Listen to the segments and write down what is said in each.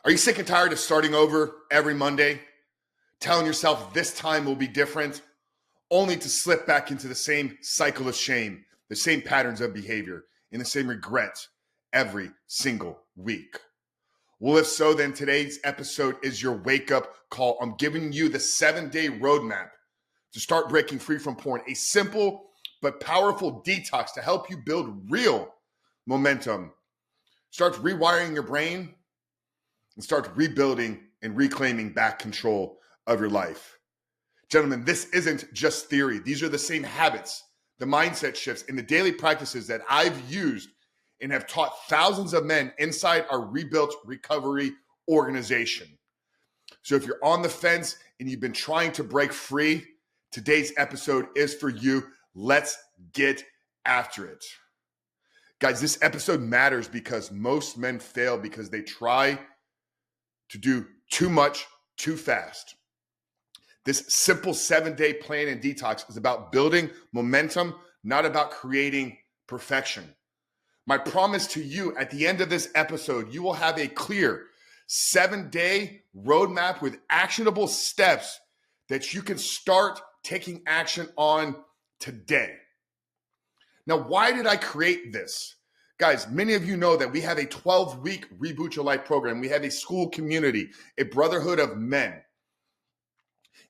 Are you sick and tired of starting over every Monday, telling yourself this time will be different, only to slip back into the same cycle of shame, the same patterns of behavior, and the same regret every single week? Well, if so, then today's episode is your wake-up call. I'm giving you the 7-day roadmap to start breaking free from porn, a simple but powerful detox to help you build real momentum. Start rewiring your brain and start rebuilding and reclaiming back control of your life. Gentlemen, this isn't just theory. These are the same habits, the mindset shifts, and the daily practices that I've used and have taught thousands of men inside our Rebuilt Recovery organization. So if you're on the fence and you've been trying to break free, today's episode is for you. Let's get after it. Guys, this episode matters because most men fail because they try to do too much too fast. This simple 7-day plan and detox is about building momentum, not about creating perfection. My promise to you at the end of this episode, you will have a clear 7-day roadmap with actionable steps that you can start taking action on today. Now, why did I create this? Guys, many of you know that we have a 12-week Reboot Your Life program. We have a school community, a brotherhood of men.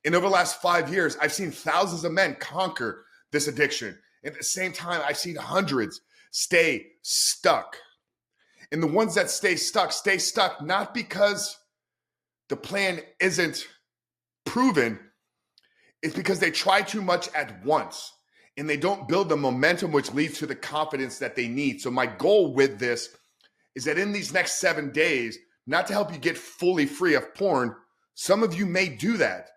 And over the last 5 years, I've seen thousands of men conquer this addiction. At the same time, I've seen hundreds stay stuck. And the ones that stay stuck not because the plan isn't proven. It's because they try too much at once and they don't build the momentum which leads to the confidence that they need. So my goal with this is that in these next 7 days, not to help you get fully free of porn. Some of you may do that,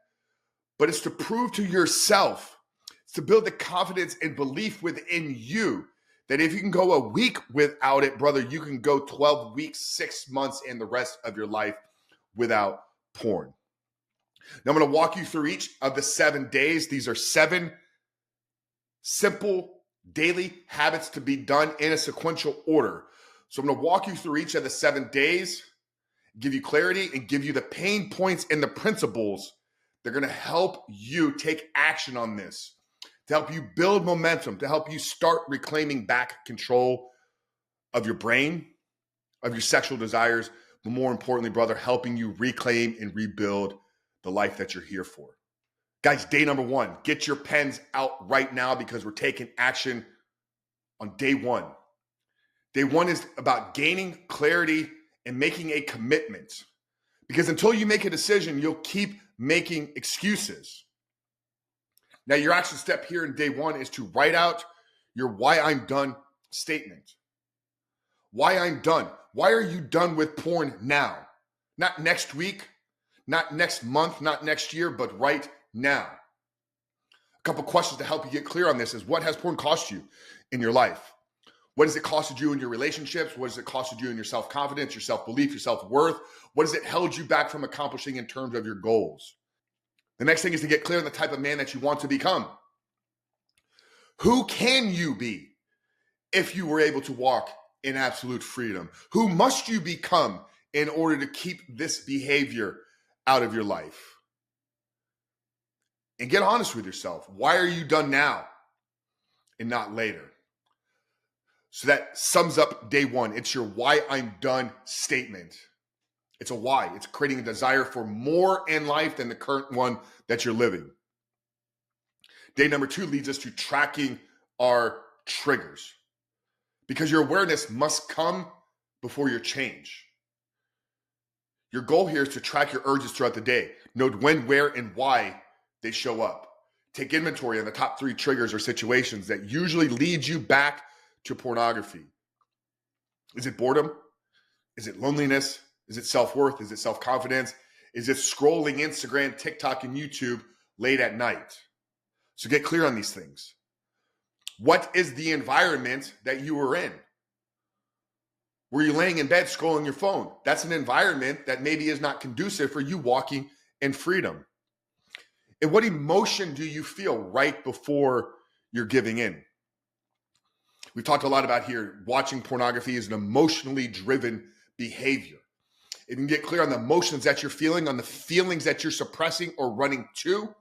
but it's to prove to yourself, it's to build the confidence and belief within you that if you can go a week without it, brother, you can go 12 weeks, 6 months, and the rest of your life without porn. Now, I'm going to walk you through each of the 7 days. These are 7 simple daily habits to be done in a sequential order. So I'm going to walk you through each of the 7 days, give you clarity, and give you the pain points and the principles that are going to help you take action on this, to help you build momentum, to help you start reclaiming back control of your brain, of your sexual desires, but more importantly, brother, helping you reclaim and rebuild the life that you're here for. Guys, day number 1, get your pens out right now because we're taking action on day 1. Day 1 is about gaining clarity and making a commitment. Because until you make a decision, you'll keep making excuses. Now, your action step here in day 1 is to write out your why I'm done statement. Why I'm done. Why are you done with porn now? Not next week, not next month, not next year, but right now. A couple questions to help you get clear on this is, what has porn cost you in your life? What has it costed you in your relationships? What has it costed you in your self-confidence, your self-belief, your self-worth? What has it held you back from accomplishing in terms of your goals? The next thing is to get clear on the type of man that you want to become. Who can you be if you were able to walk in absolute freedom? Who must you become in order to keep this behavior out of your life? And get honest with yourself. Why are you done now and not later? So that sums up day 1. It's your why I'm done statement. It's a why. It's creating a desire for more in life than the current one that you're living. Day number 2 leads us to tracking our triggers, because your awareness must come before your change. Your goal here is to track your urges throughout the day. Note when, where, and why they show up. Take inventory on the top 3 triggers or situations that usually lead you back to pornography. Is it boredom? Is it loneliness? Is it self-worth? Is it self-confidence? Is it scrolling Instagram, TikTok, and YouTube late at night? So get clear on these things. What is the environment that you were in? Were you laying in bed scrolling your phone? That's an environment that maybe is not conducive for you walking in freedom. And what emotion do you feel right before you're giving in? We've talked a lot about here, watching pornography is an emotionally driven behavior. If you can get clear on the emotions that you're feeling, on the feelings that you're suppressing or running to,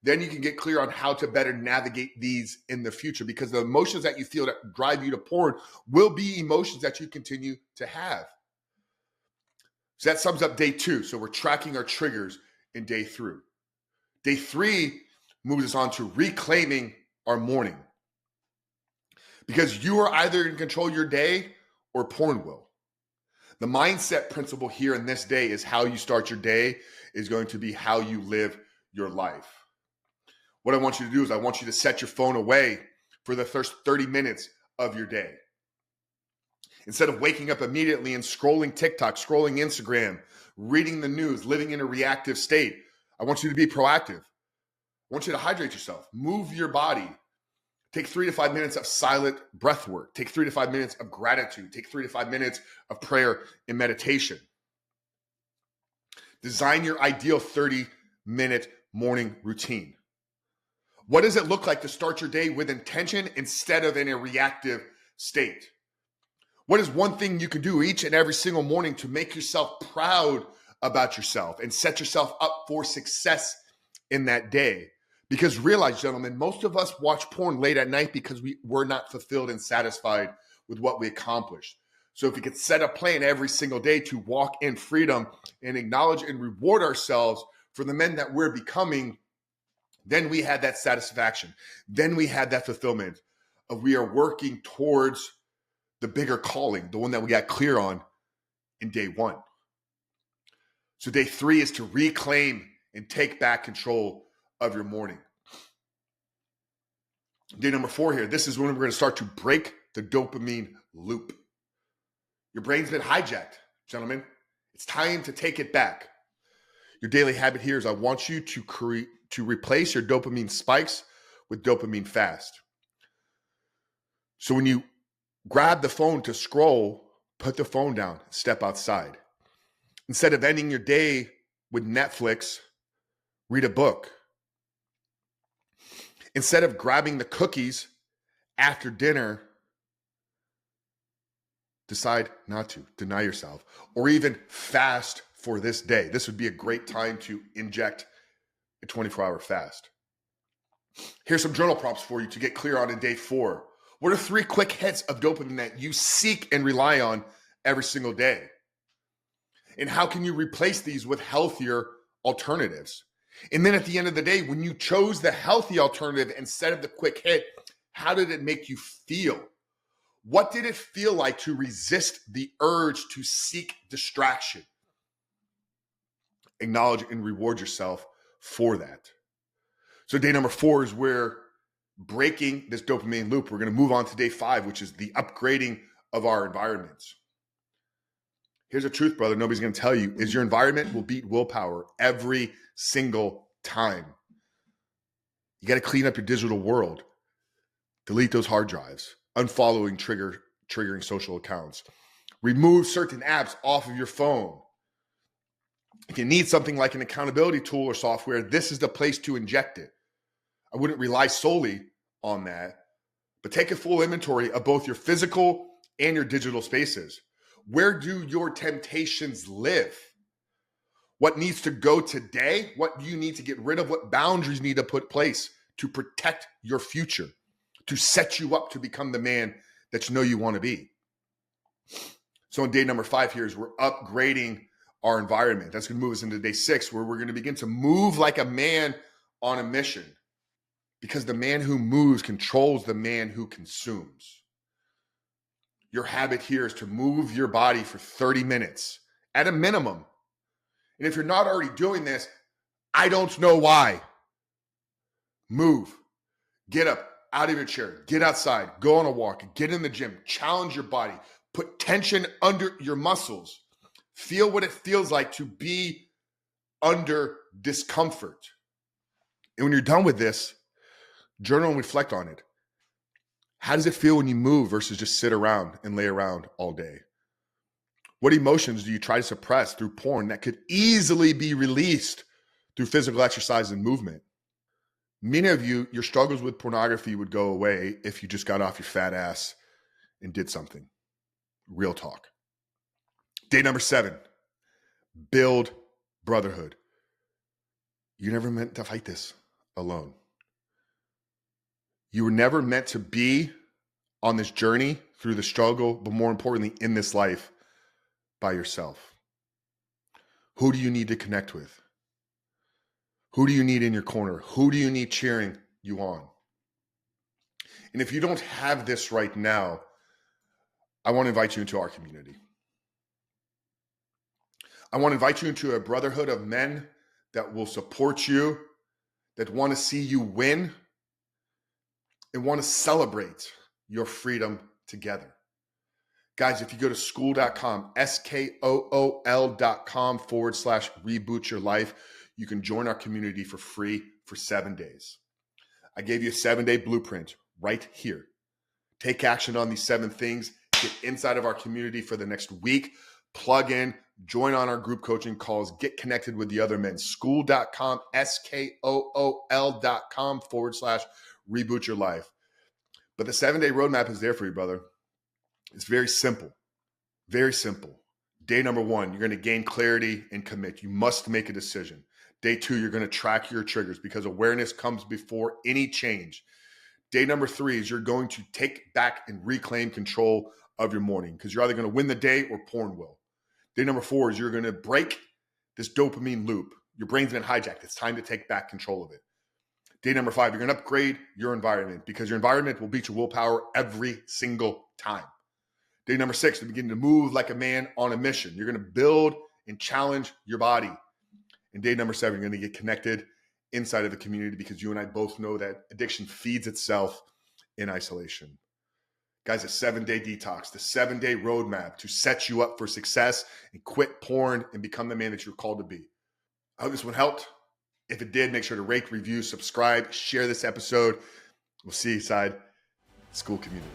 then you can get clear on how to better navigate these in the future, because the emotions that you feel that drive you to porn will be emotions that you continue to have. So that sums up day 2. So we're tracking our triggers in day 3. Day 3 moves us on to reclaiming our morning, because you are either in control of your day or porn will. The mindset principle here in this day is how you start your day is going to be how you live your life. What I want you to do is I want you to set your phone away for the first 30 minutes of your day. Instead of waking up immediately and scrolling TikTok, scrolling Instagram, reading the news, living in a reactive state, I want you to be proactive. I want you to hydrate yourself, move your body, take 3 to 5 minutes of silent breath work, take 3 to 5 minutes of gratitude, take 3 to 5 minutes of prayer and meditation. Design your ideal 30-minute morning routine. What does it look like to start your day with intention instead of in a reactive state? What is one thing you can do each and every single morning to make yourself proud about yourself and set yourself up for success in that day? Because realize, gentlemen, most of us watch porn late at night because we were not fulfilled and satisfied with what we accomplished. So if we could set a plan every single day to walk in freedom and acknowledge and reward ourselves for the men that we're becoming, then we had that satisfaction. Then we had that fulfillment of we are working towards the bigger calling, the one that we got clear on in day 1. So day 3 is to reclaim and take back control of your morning. Day number 4 here, this is when we're going to start to break the dopamine loop. Your brain's been hijacked, gentlemen. It's time to take it back. Your daily habit here is I want you to replace your dopamine spikes with dopamine fast. So when you grab the phone to scroll, put the phone down, step outside. Instead of ending your day with Netflix, read a book. Instead of grabbing the cookies after dinner, decide not to, deny yourself, or even fast for this day. This would be a great time to inject a 24-hour fast. Here's some journal prompts for you to get clear on in day 4. What are 3 quick hits of dopamine that you seek and rely on every single day? And how can you replace these with healthier alternatives? And then at the end of the day, when you chose the healthy alternative instead of the quick hit, how did it make you feel? What did it feel like to resist the urge to seek distraction? Acknowledge and reward yourself for that. So day number 4 is where breaking this dopamine loop. We're going to move on to day 5, which is the upgrading of our environments. Here's the truth, brother. Nobody's going to tell you is your environment will beat willpower every single time. You got to clean up your digital world. Delete those hard drives. Unfollowing triggering social accounts. Remove certain apps off of your phone. If you need something like an accountability tool or software, this is the place to inject it. I wouldn't rely solely on that, but take a full inventory of both your physical and your digital spaces. Where do your temptations live? What needs to go today? What do you need to get rid of? What boundaries need to put in place to protect your future, to set you up to become the man that you know you want to be? So on day number 5 here is we're upgrading our environment. That's going to move us into day 6, where we're going to begin to move like a man on a mission. Because the man who moves controls the man who consumes. Your habit here is to move your body for 30 minutes at a minimum. And if you're not already doing this, I don't know why. Move. Get up out of your chair. Get outside. Go on a walk. Get in the gym. Challenge your body. Put tension under your muscles. Feel what it feels like to be under discomfort. And when you're done with this, journal and reflect on it. How does it feel when you move versus just sit around and lay around all day? What emotions do you try to suppress through porn that could easily be released through physical exercise and movement? Many of you, your struggles with pornography would go away if you just got off your fat ass and did something. Real talk. Day number 7. build brotherhood. You're never meant to fight this alone. You were never meant to be on this journey through the struggle, but more importantly, in this life by yourself. Who do you need to connect with? Who do you need in your corner? Who do you need cheering you on? And if you don't have this right now, I want to invite you into our community. I want to invite you into a brotherhood of men that will support you, that want to see you win, and want to celebrate your freedom together. Guys, if you go to school.com, SKOOL.com/reboot your life, you can join our community for free for 7 days. I gave you a 7-day blueprint right here. Take action on these 7 things. Get inside of our community for the next week. Plug in, join on our group coaching calls, get connected with the other men. School.com, SKOOL.com/reboot your life. But the 7-day roadmap is there for you, brother. It's very simple. Very simple. Day number 1, you're going to gain clarity and commit. You must make a decision. Day 2, you're going to track your triggers because awareness comes before any change. Day number 3 is you're going to take back and reclaim control of your morning because you're either going to win the day or porn will. Day number 4 is you're going to break this dopamine loop. Your brain's been hijacked. It's time to take back control of it. Day number 5, you're going to upgrade your environment because your environment will beat your willpower every single time. Day number 6, to begin to move like a man on a mission. You're going to build and challenge your body. And day number 7, you're going to get connected inside of the community because you and I both know that addiction feeds itself in isolation. Guys, a 7-day detox, the 7-day roadmap to set you up for success and quit porn and become the man that you're called to be. I hope this one helped. If it did, make sure to rate, review, subscribe, share this episode. We'll see you inside the school community.